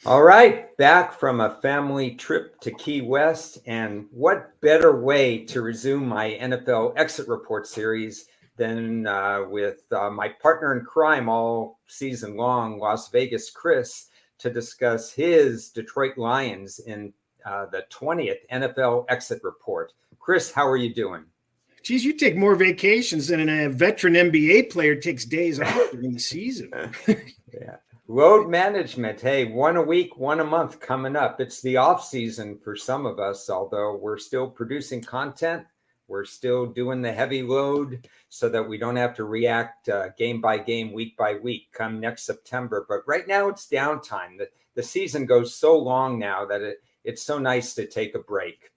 All right, back from a family trip to Key West. And what better way to resume my NFL exit report series than with my partner in crime all season long, Las Vegas Cris, to discuss his Detroit Lions in the 20th NFL exit report. Cris, how are you doing? Geez, you take more vacations than a veteran NBA player takes days off during the season. Yeah. Load management. Hey, one a week, one a month coming up. It's the off season for some of us, although we're still producing content. We're still doing the heavy load so that we don't have to react game by game, week by week come next September. But right now it's downtime. The season goes so long now that it's so nice to take a break.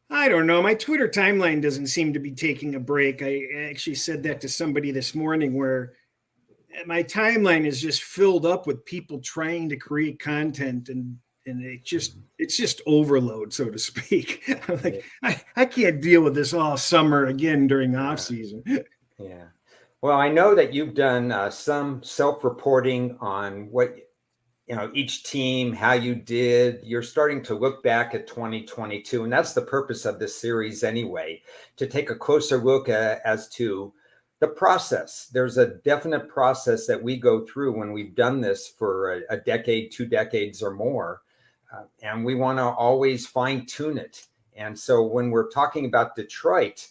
I don't know. My Twitter timeline doesn't seem to be taking a break. I actually said that to somebody this morning where my timeline is just filled up with people trying to create content and it's just overload, so to speak. I'm like, I can't deal with this all summer again during off season. Yeah. Well, I know that you've done some self-reporting on what each team, how you did. You're starting to look back at 2022, and that's the purpose of this series anyway, to take a closer look as to the process. There's a definite process that we go through when we've done this for a decade, 2 decades or more, and we want to always fine tune it. And so when we're talking about Detroit,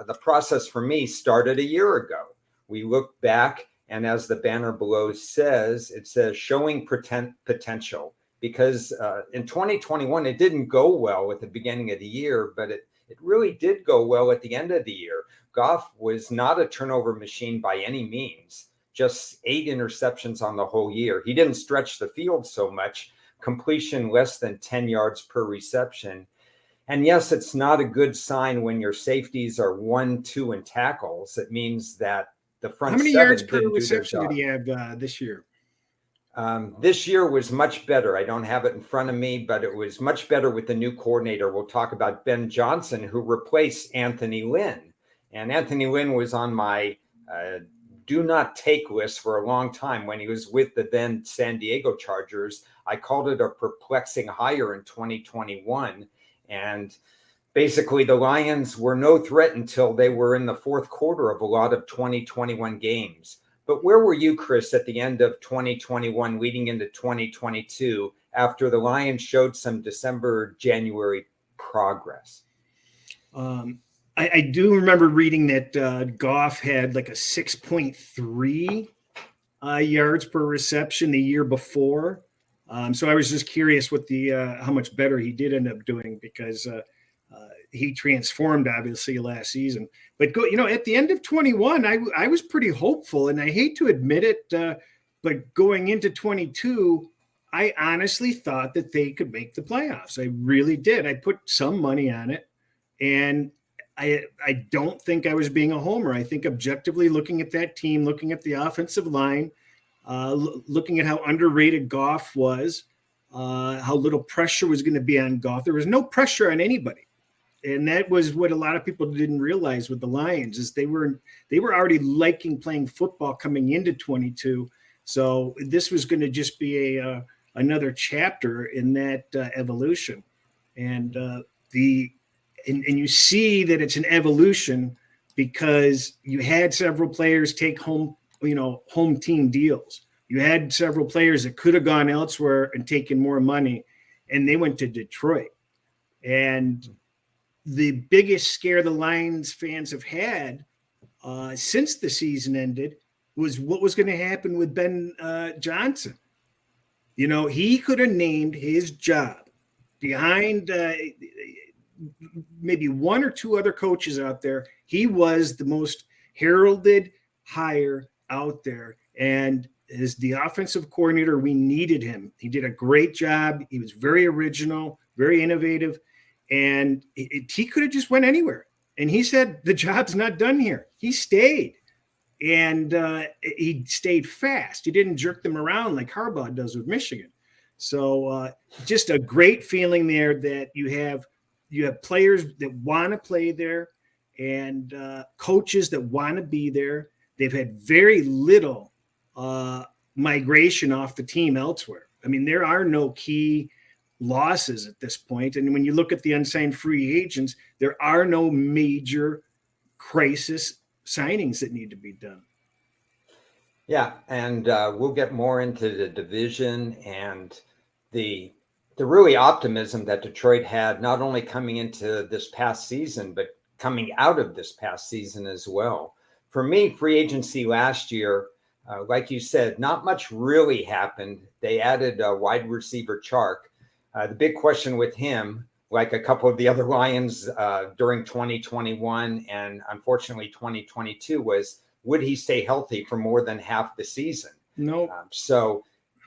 the process for me started a year ago. We look back, and as the banner below says, it says showing potential, because in 2021, it didn't go well at the beginning of the year, but it really did go well at the end of the year. Goff was not a turnover machine by any means, just 8 interceptions on the whole year. He didn't stretch the field so much, completion less than 10 yards per reception. And yes, it's not a good sign when your safeties are 1, 2 in tackles. It means that the front How many seven yards per didn't do their reception did job. he have this year? This year was much better. I don't have it in front of me, but it was much better with the new coordinator. We'll talk about Ben Johnson, who replaced Anthony Lynn. And Anthony Lynn was on my do not take list for a long time when he was with the then San Diego Chargers. I called it a perplexing hire in 2021. And basically, the Lions were no threat until they were in the fourth quarter of a lot of 2021 games. But where were you, Cris, at the end of 2021, leading into 2022, after the Lions showed some December, January progress? I do remember reading that Goff had like a 6.3 yards per reception the year before. So I was just curious what how much better he did end up doing, because he transformed obviously last season. But at the end of 21, I was pretty hopeful, and I hate to admit it, but going into 22, I honestly thought that they could make the playoffs. I really did. I put some money on it, and I don't think I was being a homer. I think objectively looking at that team, looking at the offensive line, looking at how underrated Goff was, how little pressure was going to be on Goff. There was no pressure on anybody. And that was what a lot of people didn't realize with the Lions, is they were already liking playing football coming into 22. So this was going to just be another chapter in that evolution. And and you see that it's an evolution because you had several players take home team deals. You had several players that could have gone elsewhere and taken more money, and they went to Detroit. And the biggest scare the Lions fans have had since the season ended was what was going to happen with Ben Johnson. He could have named his job behind maybe 1 or 2 other coaches out there. He was the most heralded hire out there. And as the offensive coordinator, we needed him. He did a great job. He was very original, very innovative. And he could have just went anywhere. And he said, the job's not done here. He stayed. And he stayed fast. He didn't jerk them around like Harbaugh does with Michigan. So just a great feeling there that you have players that want to play there, and coaches that want to be there. They've had very little migration off the team elsewhere. I mean, there are no key losses at this point. And when you look at the unsigned free agents, there are no major crisis signings that need to be done. Yeah, and we'll get more into the division and the really optimism that Detroit had, not only coming into this past season, but coming out of this past season as well. For me, free agency last year, like you said, not much really happened. They added wide receiver Chark. The big question with him, like a couple of the other Lions during 2021 and unfortunately 2022, was would he stay healthy for more than half the season? No. So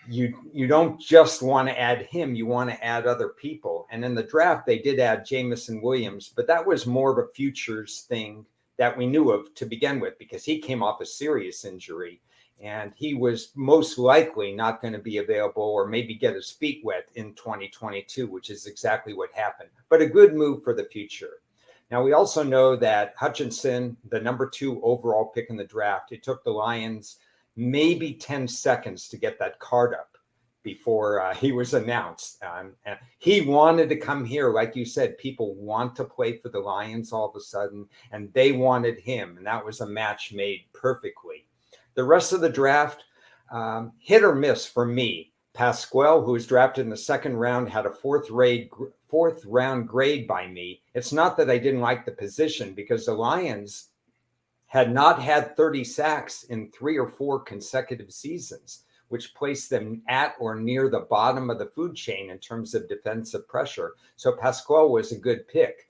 you don't just want to add him, you want to add other people. And in the draft, they did add Jamison Williams, but that was more of a futures thing that we knew of to begin with, because he came off a serious injury and he was most likely not going to be available or maybe get his feet wet in 2022, which is exactly what happened. But a good move for the future. Now, we also know that Hutchinson, the number 2 overall pick in the draft, it took the Lions maybe 10 seconds to get that card up before he was announced. And he wanted to come here. Like you said, people want to play for the Lions all of a sudden, and they wanted him. And that was a match made perfectly. The rest of the draft, hit or miss for me. Pasquale, who was drafted in the second round, had a fourth round grade by me. It's not that I didn't like the position, because the Lions had not had 30 sacks in 3 or 4 consecutive seasons, which placed them at or near the bottom of the food chain in terms of defensive pressure. So Pasquale was a good pick,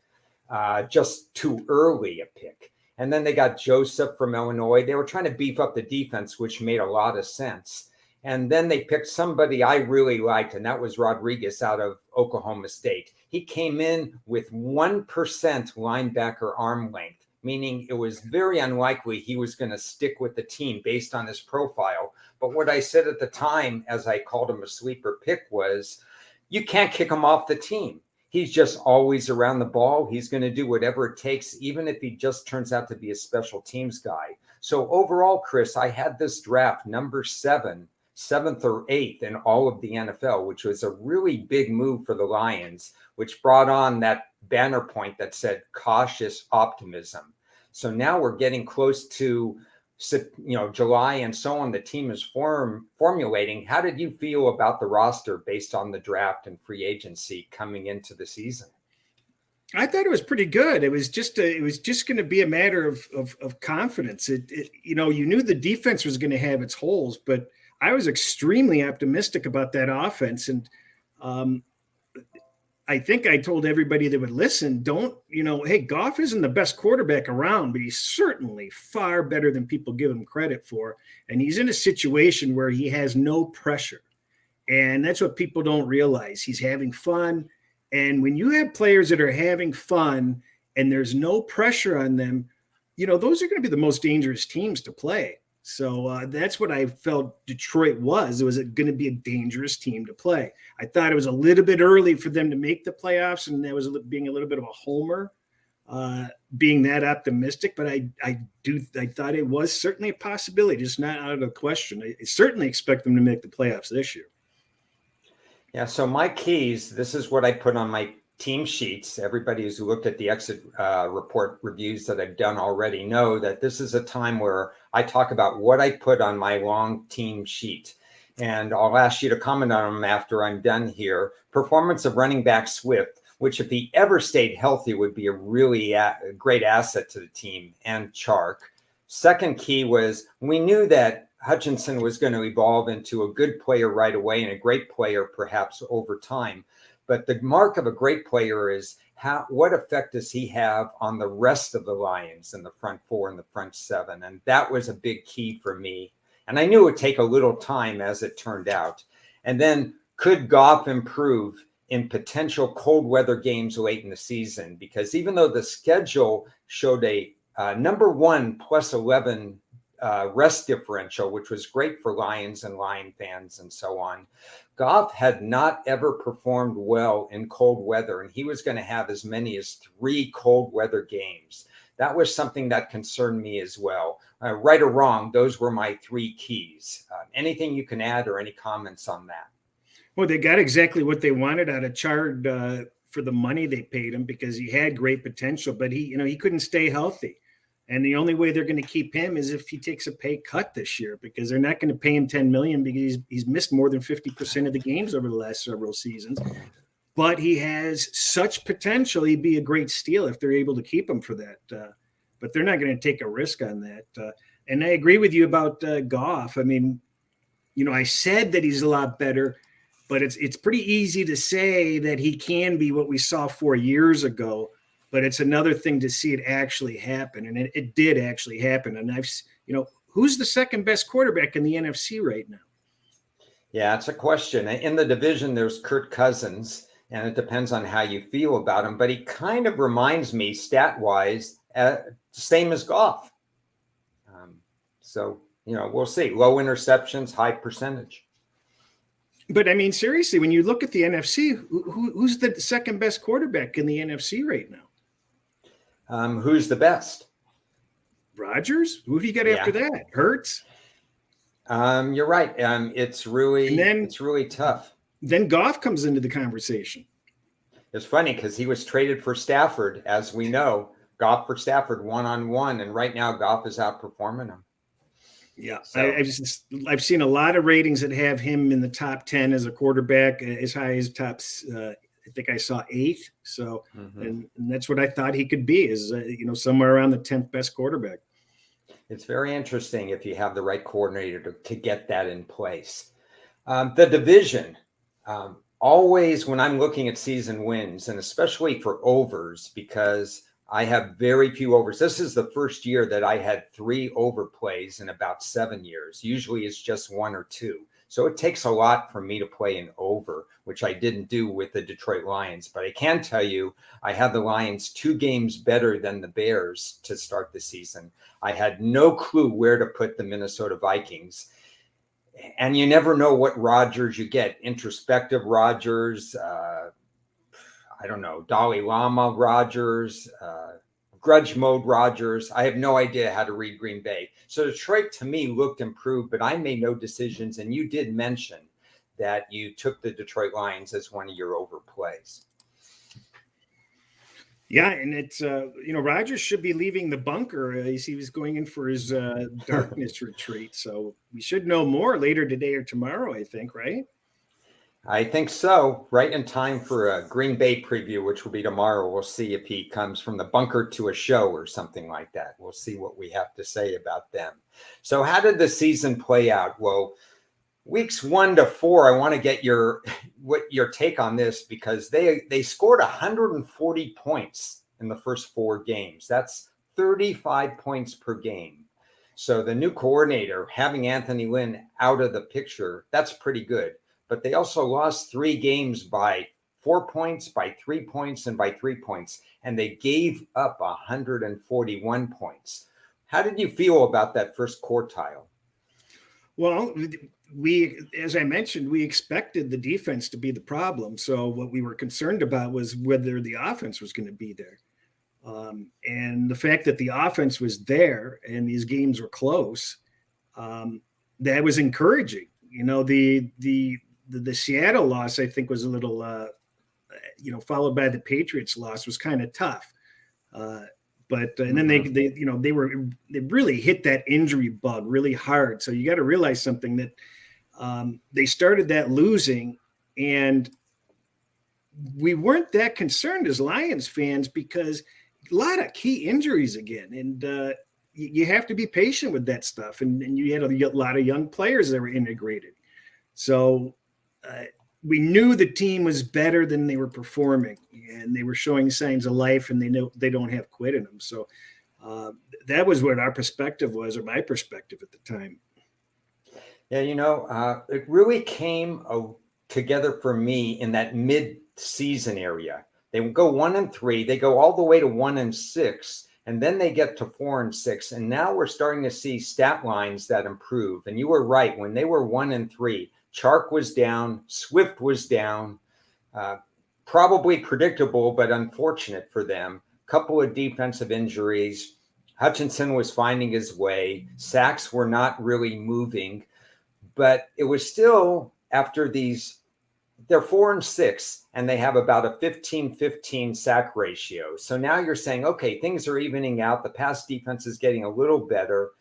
just too early a pick. And then they got Joseph from Illinois. They were trying to beef up the defense, which made a lot of sense. And then they picked somebody I really liked, and that was Rodriguez out of Oklahoma State. He came in with 1% linebacker arm length, meaning it was very unlikely he was going to stick with the team based on his profile. But what I said at the time, as I called him a sleeper pick, was you can't kick him off the team. He's just always around the ball. He's going to do whatever it takes, even if he just turns out to be a special teams guy. So overall, Chris, I had this draft number 7, 7th or 8th in all of the NFL, which was a really big move for the Lions, which brought on that banner point that said cautious optimism. So now we're getting close to July and so on. The team is formulating. How did you feel about the roster based on the draft and free agency coming into the season? I thought it was pretty good. It was just going to be a matter of confidence. You knew the defense was going to have its holes, but I was extremely optimistic about that offense. And I think I told everybody that would listen, hey, Goff isn't the best quarterback around, but he's certainly far better than people give him credit for. And he's in a situation where he has no pressure. And that's what people don't realize. He's having fun. And when you have players that are having fun and there's no pressure on them, those are going to be the most dangerous teams to play. So that's what I felt Detroit was. It was going to be a dangerous team to play. I thought it was a little bit early for them to make the playoffs, and that was being a little bit of a homer, being that optimistic. But I thought it was certainly a possibility, just not out of the question. I certainly expect them to make the playoffs this year. Yeah, so my keys, this is what I put on my team sheets. Everybody who's looked at the exit report reviews that I've done already know that this is a time where I talk about what I put on my long team sheet. And I'll ask you to comment on them after I'm done here. Performance of running back Swift, which if he ever stayed healthy would be a really great asset to the team, and Chark. Second key was we knew that Hutchinson was going to evolve into a good player right away and a great player perhaps over time. But the mark of a great player is what effect does he have on the rest of the Lions in the front 4 and the front 7? And that was a big key for me. And I knew it would take a little time, as it turned out. And then could Goff improve in potential cold weather games late in the season? Because even though the schedule showed a number 1 plus 11 rest differential, which was great for Lions and Lion fans and so on, Goff had not ever performed well in cold weather, and he was going to have as many as 3 cold weather games. That was something that concerned me as well. Right or wrong, those were my 3 keys. Anything you can add or any comments on that? Well, they got exactly what they wanted out of Chard for the money they paid him because he had great potential, but he couldn't stay healthy. And the only way they're going to keep him is if he takes a pay cut this year, because they're not going to pay him $10 million because he's missed more than 50% of the games over the last several seasons. But he has such potential. He'd be a great steal if they're able to keep him for that. But they're not going to take a risk on that. And I agree with you about Goff. I mean, I said that he's a lot better, but it's pretty easy to say that he can be what we saw 4 years ago. But it's another thing to see it actually happen, and it did actually happen. And who's the second best quarterback in the NFC right now? Yeah, it's a question. In the division, there's Kirk Cousins, and it depends on how you feel about him. But he kind of reminds me, stat-wise, same as Goff. So we'll see. Low interceptions, high percentage. But I mean, seriously, when you look at the NFC, who's the second best quarterback in the NFC right now? Who's the best? Rodgers? Who do you get after that? Hurts? You're right. It's really tough. Then Goff comes into the conversation. It's funny because he was traded for Stafford, as we know. Goff for Stafford one-on-one, and right now Goff is outperforming him. Yeah, so. I've seen a lot of ratings that have him in the top 10 as a quarterback, as high as I think I saw 8th. So, and that's what I thought he could be, is somewhere around the 10th best quarterback. It's very interesting if you have the right coordinator to get that in place. The division, always when I'm looking at season wins, and especially for overs, because I have very few overs. This is the first year that I had 3 overplays in about 7 years. Usually it's just 1 or 2. So it takes a lot for me to play an over, which I didn't do with the Detroit Lions. But I can tell you, I had the Lions 2 games better than the Bears to start the season. I had no clue where to put the Minnesota Vikings. And you never know what Rodgers you get. Introspective Rodgers, I don't know, Dalai Lama Rodgers, grudge mode Rodgers. I have no idea how to read Green Bay. So Detroit to me looked improved, but I made no decisions. And you did mention that you took the Detroit Lions as one of your overplays. Yeah, and it's Rodgers should be leaving the bunker. He was going in for his darkness retreat. So we should know more later today or tomorrow, I think, right? I think so. Right in time for a Green Bay preview, which will be tomorrow. We'll see if he comes from the bunker to a show or something like that. We'll see what we have to say about them. So how did the season play out? Well, weeks 1 to 4, I want to get your take on this, because they scored 140 points in the first 4 games. That's 35 points per game. So the new coordinator, having Anthony Lynn out of the picture, that's pretty good. But they also lost 3 games by 4 points, by 3 points, and by 3 points. And they gave up 141 points. How did you feel about that first quartile? Well, as I mentioned, we expected the defense to be the problem. So what we were concerned about was whether the offense was going to be there. And the fact that the offense was there and these games were close, that was encouraging. The Seattle loss, I think, was a little, followed by the Patriots loss, was kind of tough. But and then they really hit that injury bug really hard. So you got to realize something, that they started that losing, and we weren't that concerned as Lions fans because a lot of key injuries again, and you have to be patient with that stuff. And you had a lot of young players that were integrated. So we knew the team was better than they were performing, and they were showing signs of life, and they know they don't have quit in them. So that was what our perspective was, or my perspective at the time. Yeah, it really came together for me in that mid-season area. They would go 1-3, they go all the way to 1-6, and then they get to 4-6. And now we're starting to see stat lines that improve. And you were right, when they were 1-3. Chark was down, Swift was down, probably predictable, but unfortunate for them. Couple of defensive injuries. Hutchinson was finding his way. Sacks were not really moving, but it was still, after these they're 4-6, and they have about a 15-15 sack ratio. So now you're saying, okay, things are evening out. The pass defense is getting a little better.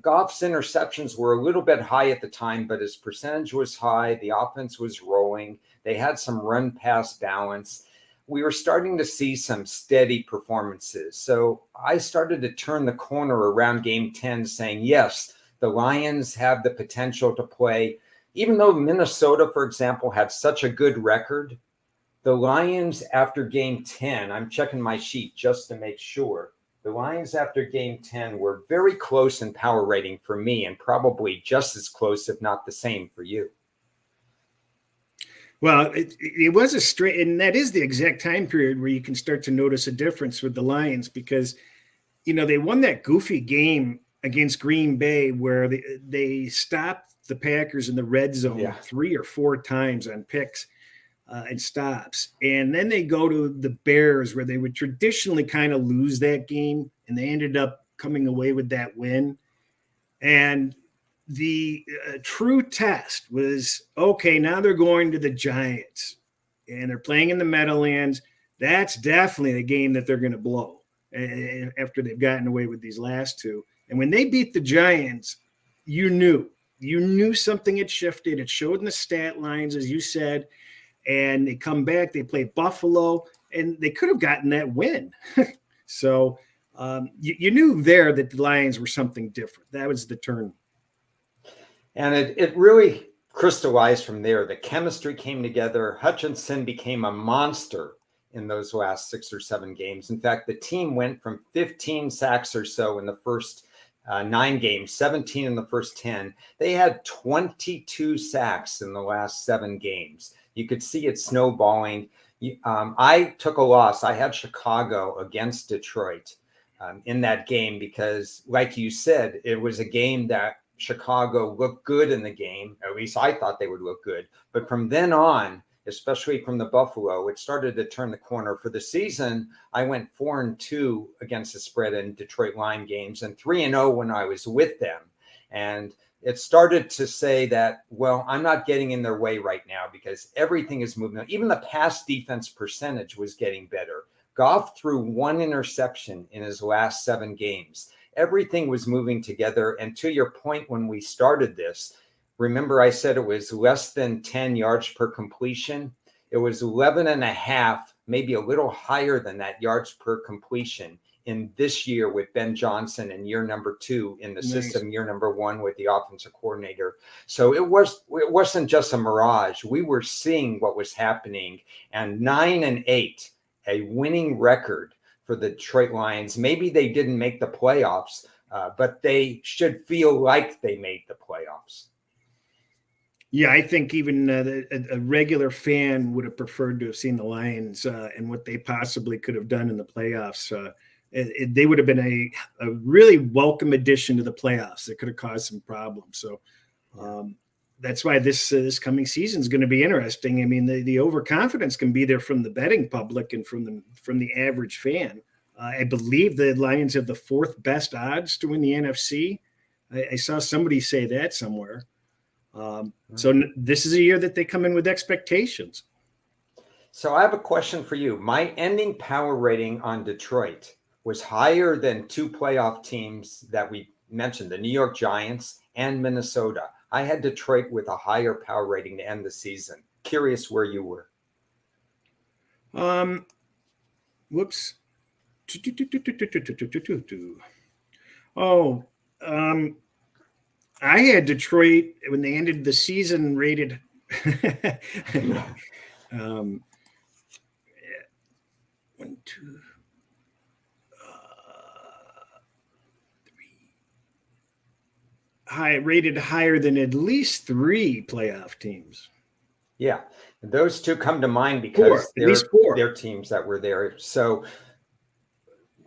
Goff's interceptions were a little bit high at the time, but his percentage was high. The offense was rolling. They had some run pass balance. We were starting to see some steady performances. So I started to turn the corner around game 10 saying, yes, the Lions have the potential to play. Even though Minnesota, for example, had such a good record, the Lions after game 10, I'm checking my sheet just to make sure. The Lions after game 10 were very close in power rating for me, and probably just as close, if not the same, for you. Well, it was a straight, and that is the exact time period where you can start to notice a difference with the Lions because, they won that goofy game against Green Bay where they stopped the Packers in the red zone 3 or 4 times on picks and stops. And then they go to the Bears where they would traditionally kind of lose that game, and they ended up coming away with that win. And the true test was, okay, now they're going to the Giants and they're playing in the Meadowlands. That's definitely the game that they're going to blow after they've gotten away with these last two. And when they beat the Giants, you knew something had shifted. It showed in the stat lines, as you said, and they come back, they play Buffalo, and they could have gotten that win. So you knew there that the Lions were something different. That was the turn. And it really crystallized from there. The chemistry came together. Hutchinson became a monster in those last 6 or 7 games. In fact, the team went from 15 sacks or so in the first 9 games, 17 in the first 10. They had 22 sacks in the last 7 games. You could see it snowballing. I took a loss. I had Chicago against Detroit in that game because, like you said, it was a game that Chicago looked good in the game. At least I thought they would look good. But from then on, especially from the Buffalo, it started to turn the corner. For the season, I went 4-2 against the spread in Detroit Lion games and 3-0 when I was with them. And it started to say that, well, I'm not getting in their way right now because everything is moving. Even the pass defense percentage was getting better. Goff threw 1 interception in his last 7 games. Everything was moving together. And to your point, when we started this, remember I said it was less than 10 yards per completion. It was 11.5, maybe a little higher than that yards per completion in this year with Ben Johnson in year number 2 in the system, year number 1 with the offensive coordinator. So it wasn't just a mirage. We were seeing what was happening, and 9-8, a winning record for the Detroit Lions. Maybe they didn't make the playoffs, but they should feel like they made the playoffs. Yeah, I think even a regular fan would have preferred to have seen the Lions and what they possibly could have done in the playoffs. They would have been a really welcome addition to the playoffs. It could have caused some problems. So that's why this coming season is going to be interesting. I mean, the overconfidence can be there from the betting public and from the average fan. I believe the Lions have the 4th best odds to win the NFC. I saw somebody say that somewhere. So this is a year that they come in with expectations. So I have a question for you. My ending power rating on Detroit was higher than 2 playoff teams that we mentioned, the New York Giants and Minnesota. I had Detroit with a higher power rating to end the season. Curious where you were. Whoops. I had Detroit when they ended the season rated 1, 2, 3. Rated higher than at least 3 playoff teams. Yeah, those 2 come to mind because they're teams that were there. So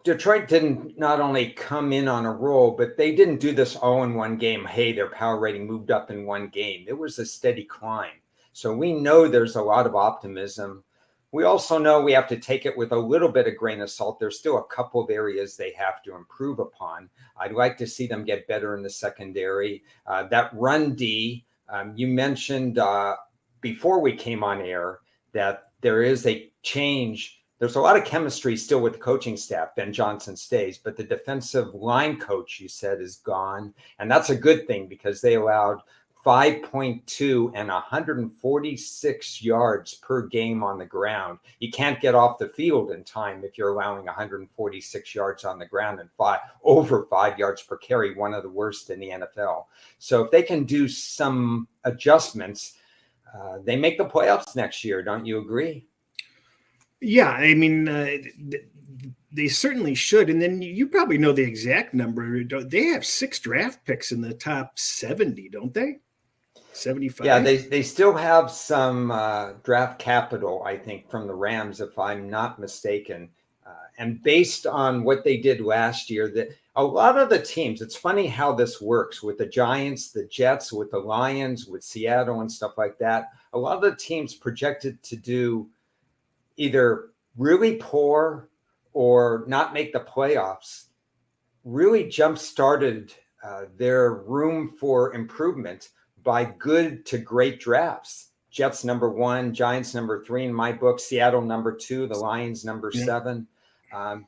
Detroit didn't not only come in on a roll, but they didn't do this all in one game. Hey, their power rating moved up in one game. It was a steady climb. So we know there's a lot of optimism. We also know we have to take it with a little bit of grain of salt. There's still a couple of areas they have to improve upon. I'd like to see them get better in the secondary. That run D, you mentioned before we came on air that there is a change. There's a lot of chemistry still with the coaching staff. Ben Johnson stays, but the defensive line coach, you said, is gone. And that's a good thing because they allowed 5.2 and 146 yards per game on the ground. You can't get off the field in time if you're allowing 146 yards on the ground and over 5 yards per carry, one of the worst in the NFL. So if they can do some adjustments, they make the playoffs next year. Don't you agree? Yeah, I mean, they certainly should. And then you probably know the exact number. They have 6 draft picks in the top 70, don't they? 75. Yeah, they still have some draft capital, I think, from the Rams, if I'm not mistaken. And based on what they did last year, that a lot of the teams, it's funny how this works with the Giants, the Jets, with the Lions, with Seattle and stuff like that. A lot of the teams projected to do either really poor or not make the playoffs really jump-started their room for improvement by good to great drafts. Jets number 1, Giants number 3 in my book, Seattle number 2, the Lions number 7.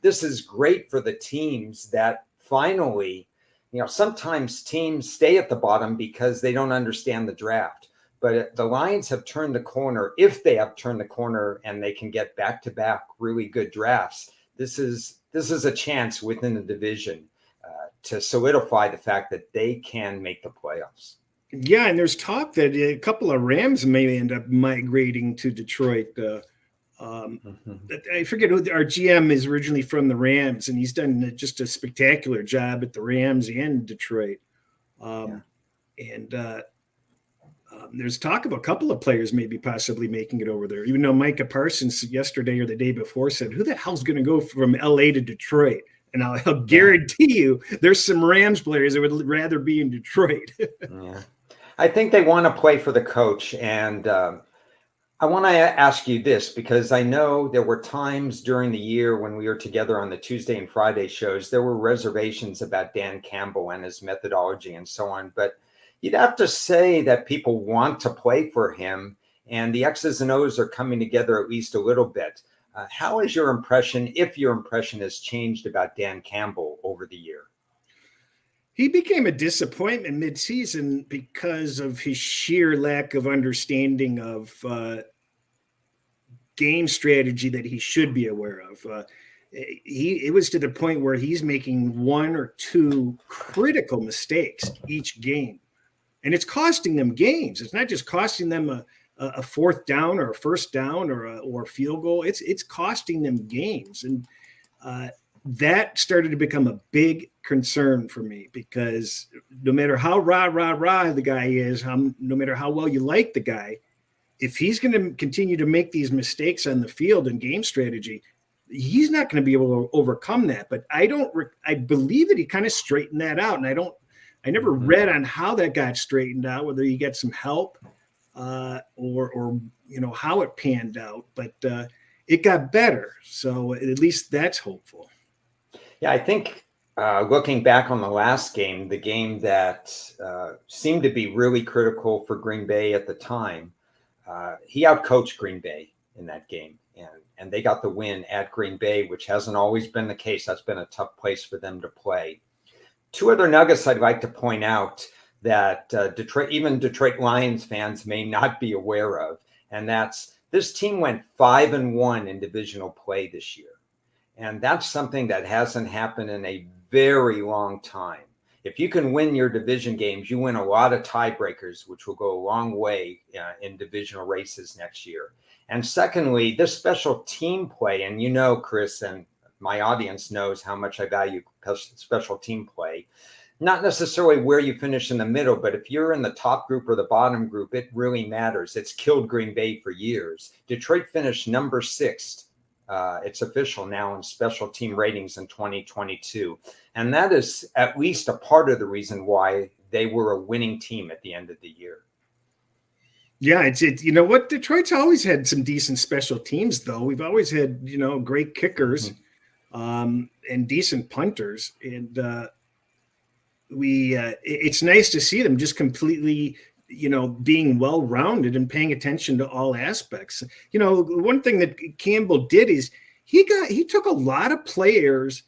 This is great for the teams that finally, sometimes teams stay at the bottom because they don't understand the draft. But the Lions have turned the corner. If they have turned the corner and they can get back-to-back really good drafts, this is a chance within the division to solidify the fact that they can make the playoffs. Yeah, and there's talk that a couple of Rams may end up migrating to Detroit. I forget who our GM is originally from the Rams, and he's done just a spectacular job at the Rams and Detroit. And there's talk of a couple of players maybe possibly making it over there, even though Micah Parsons yesterday or the day before said, who the hell's going to go from LA to Detroit? And I'll guarantee you there's some Rams players that would rather be in Detroit. Yeah. I think they want to play for the coach. And I want to ask you this, because I know there were times during the year when we were together on the Tuesday and Friday shows, there were reservations about Dan Campbell and his methodology and so on. But you'd have to say that people want to play for him, and the X's and O's are coming together at least a little bit. How is your impression, if your impression has changed about Dan Campbell over the year? He became a disappointment midseason because of his sheer lack of understanding of game strategy that he should be aware of. It was to the point where he's making 1 or 2 critical mistakes each game. And it's costing them games. It's not just costing them a 4th down or a 1st down or a field goal. It's costing them games. And that started to become a big concern for me, because no matter how rah the guy is, no matter how well you like the guy, if he's going to continue to make these mistakes on the field and game strategy, he's not going to be able to overcome that. But I believe that he kind of straightened that out. And I never read on how that got straightened out, whether he got some help or how it panned out, but it got better. So at least that's hopeful. Yeah, I think looking back on the last game, the game that seemed to be really critical for Green Bay at the time, he outcoached Green Bay in that game, and they got the win at Green Bay, which hasn't always been the case. That's been a tough place for them to play. 2 other nuggets I'd like to point out that Detroit Lions fans may not be aware of, and that's this team went 5-1 in divisional play this year. And that's something that hasn't happened in a very long time. If you can win your division games, you win a lot of tiebreakers, which will go a long way in divisional races next year. And secondly, this special team play, and Chris, and my audience knows how much I value special team play. Not necessarily where you finish in the middle, but if you're in the top group or the bottom group, it really matters. It's killed Green Bay for years. Detroit finished number 6. It's official now in special team ratings in 2022. And that is at least a part of the reason why they were a winning team at the end of the year. Yeah, it's Detroit's always had some decent special teams, though. We've always had, great kickers and decent punters. And it's nice to see them just completely being well-rounded and paying attention to all aspects. One thing that Campbell did is he took a lot of players.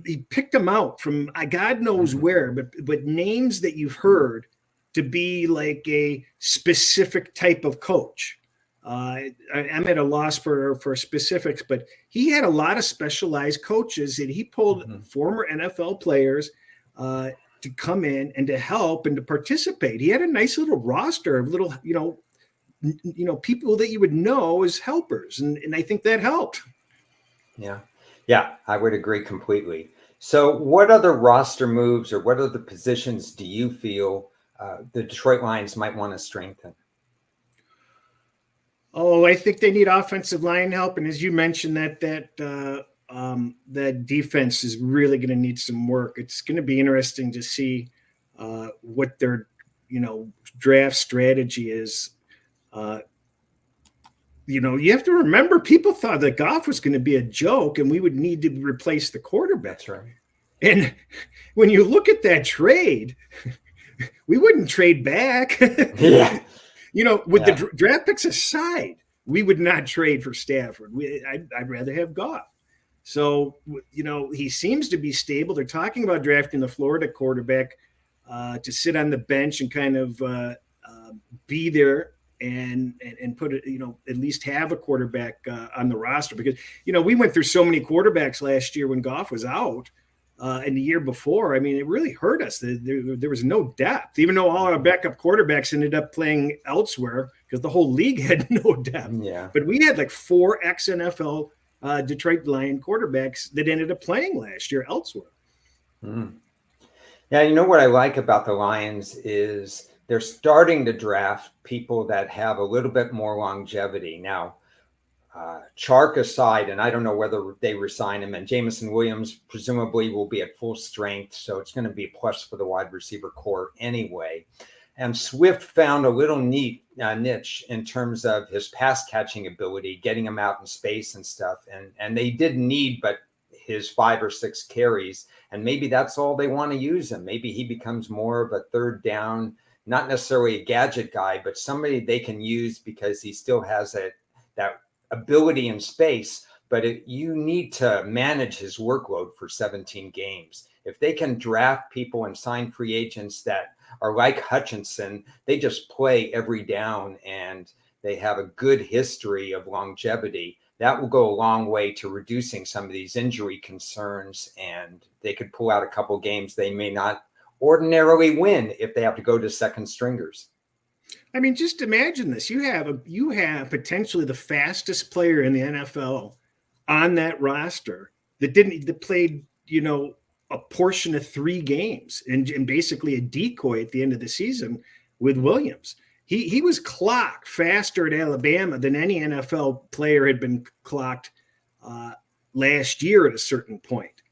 He picked them out from God knows where, but names that you've heard to be like a specific type of coach. I'm at a loss for specifics, but he had a lot of specialized coaches, and he pulled former NFL players to come in and to help and to participate. He had a nice little roster of little, people that you would know as helpers, and I think that helped. Yeah, I would agree completely. So, what other roster moves or what other positions do you feel the Detroit Lions might want to strengthen? Oh, I think they need offensive line help, and as you mentioned, that defense is really going to need some work. It's going to be interesting to see what their draft strategy is. You have to remember, people thought that Goff was going to be a joke, and we would need to replace the quarterback. That's right. And when you look at that trade, we wouldn't trade back. Yeah. With the draft picks aside, we would not trade for Stafford. I'd rather have Goff. So, he seems to be stable. They're talking about drafting the Florida quarterback to sit on the bench and kind of be there and put it, at least have a quarterback on the roster. Because, we went through so many quarterbacks last year when Goff was out. And the year before, I mean, it really hurt us. There was no depth, even though all our backup quarterbacks ended up playing elsewhere because the whole league had no depth. Yeah. But we had like 4 ex-NFL Detroit Lion quarterbacks that ended up playing last year elsewhere. Yeah, what I like about the Lions is they're starting to draft people that have a little bit more longevity. Now, Chark aside, and I don't know whether they resign him, and Jameson Williams presumably will be at full strength, so it's going to be a plus for the wide receiver core anyway. And Swift found a little neat niche in terms of his pass catching ability, getting him out in space and stuff. And they didn't need but his 5 or 6 carries, and maybe that's all they want to use him. Maybe he becomes more of a third down, not necessarily a gadget guy, but somebody they can use because he still has that ability in space, but you need to manage his workload for 17 games. If they can draft people and sign free agents that are like Hutchinson, they just play every down and they have a good history of longevity, that will go a long way to reducing some of these injury concerns, and they could pull out a couple games they may not ordinarily win if they have to go to second stringers. I mean, just imagine this. You have potentially the fastest player in the NFL on that roster that played, a portion of 3 games and basically a decoy at the end of the season with Williams. He was clocked faster at Alabama than any NFL player had been clocked last year at a certain point.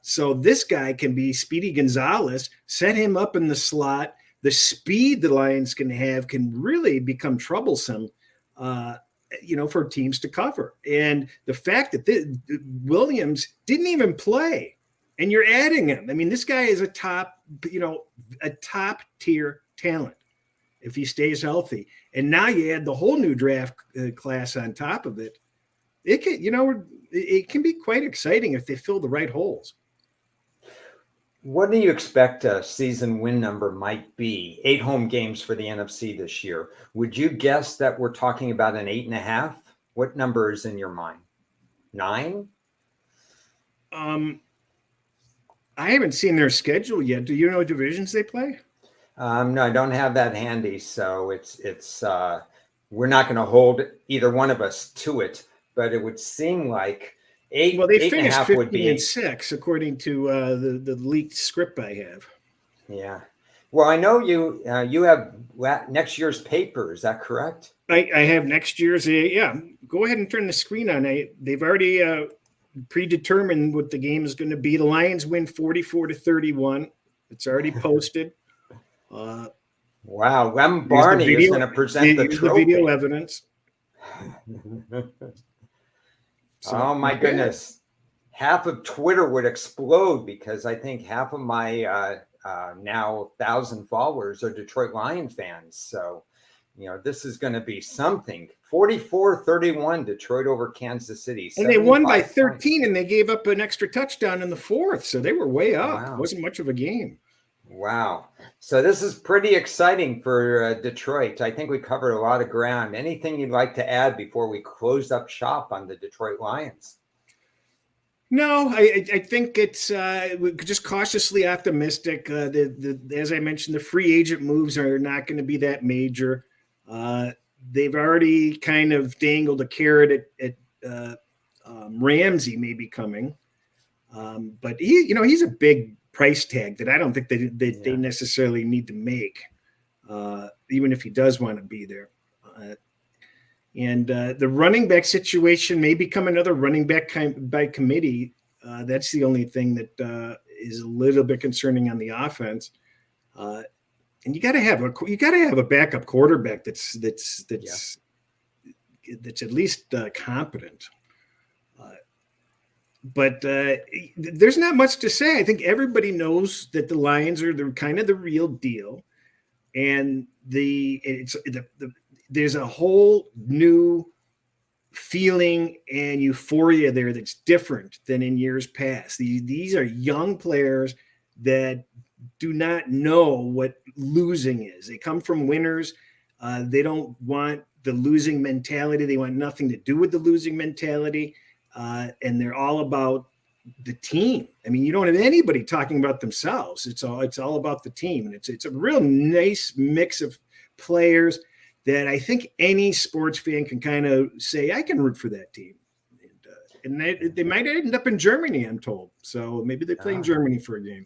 So this guy can be Speedy Gonzalez, set him up in the slot. The speed the Lions can have can really become troublesome, for teams to cover. And the fact that Williams didn't even play, and you're adding him. I mean, this guy is a top tier talent if he stays healthy. And now you add the whole new draft class on top of it. It can be quite exciting if they fill the right holes. What do you expect a season win number might be? 8 home games for the NFC this year. Would you guess that we're talking about an 8.5? What number is in your mind? 9? I haven't seen their schedule yet. Do you know what divisions they play? No, I don't have that handy. So it's we're not going to hold either one of us to it, but it would seem like 8. Well, they finished 15-6 according to the leaked script I have. Yeah. Well, I know you have next year's paper. Is that correct? I have next year's. Yeah. Go ahead and turn the screen on. They've already predetermined what the game is going to be. The Lions win 44-31. It's already posted. Wow. Lem Barney is going to present the trophy. The video evidence. So, oh my goodness. Half of Twitter would explode because I think half of my now 1,000 followers are Detroit Lion fans. So, this is going to be something. 44-31 Detroit over Kansas City. And they won by 13 points. and they gave up an extra touchdown in the fourth. So they were way up. Wow. It wasn't much of a game. Wow. So this is pretty exciting for Detroit. I think we covered a lot of ground. Anything you'd like to add before we close up shop on the Detroit Lions? No, I think it's just cautiously optimistic. As I mentioned, the free agent moves are not going to be that major. They've already kind of dangled a carrot at Ramsey maybe coming, but he's a big price tag that I don't think they necessarily need to make, even if he does want to be there. And the running back situation may become another running back by committee. That's the only thing that is a little bit concerning on the offense. And you got to have a backup quarterback that's at least competent. But there's not much to say. I think everybody knows that the Lions are kind of the real deal, and there's a whole new feeling and euphoria there that's different than in years past. These are young players that do not know what losing is. They come from winners. They don't want the losing mentality. They want nothing to do with the losing mentality. And they're all about the team. I mean, you don't have anybody talking about themselves. It's all about the team. And it's a real nice mix of players that I think any sports fan can kind of say, I can root for that team. And they might end up in Germany, I'm told. So maybe they play in Germany for a game.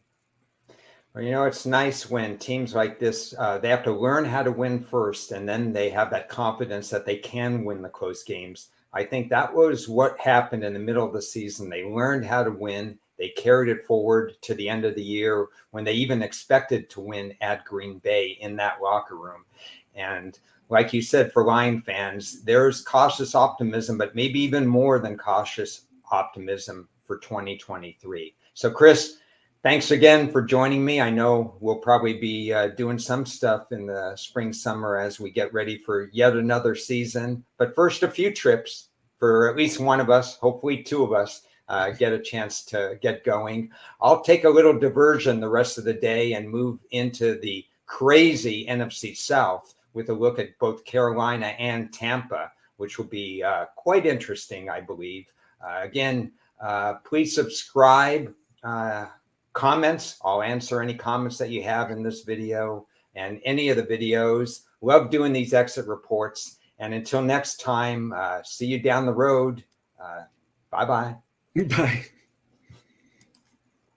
Well, it's nice when teams like this, they have to learn how to win first, and then they have that confidence that they can win the close games. I think that was what happened in the middle of the season. They learned how to win. They carried it forward to the end of the year when they even expected to win at Green Bay in that locker room. And like you said, for Lion fans, there's cautious optimism, but maybe even more than cautious optimism for 2023. So, Chris, thanks again for joining me. I know we'll probably be doing some stuff in the spring, summer as we get ready for yet another season. But first, a few trips for at least one of us, hopefully two of us, get a chance to get going. I'll take a little diversion the rest of the day and move into the crazy NFC South with a look at both Carolina and Tampa, which will be quite interesting, I believe. Again, please subscribe. Comments. I'll answer any comments that you have in this video and any of the videos. Love doing these exit reports. And until next time, see you down the road. Bye-bye. Bye.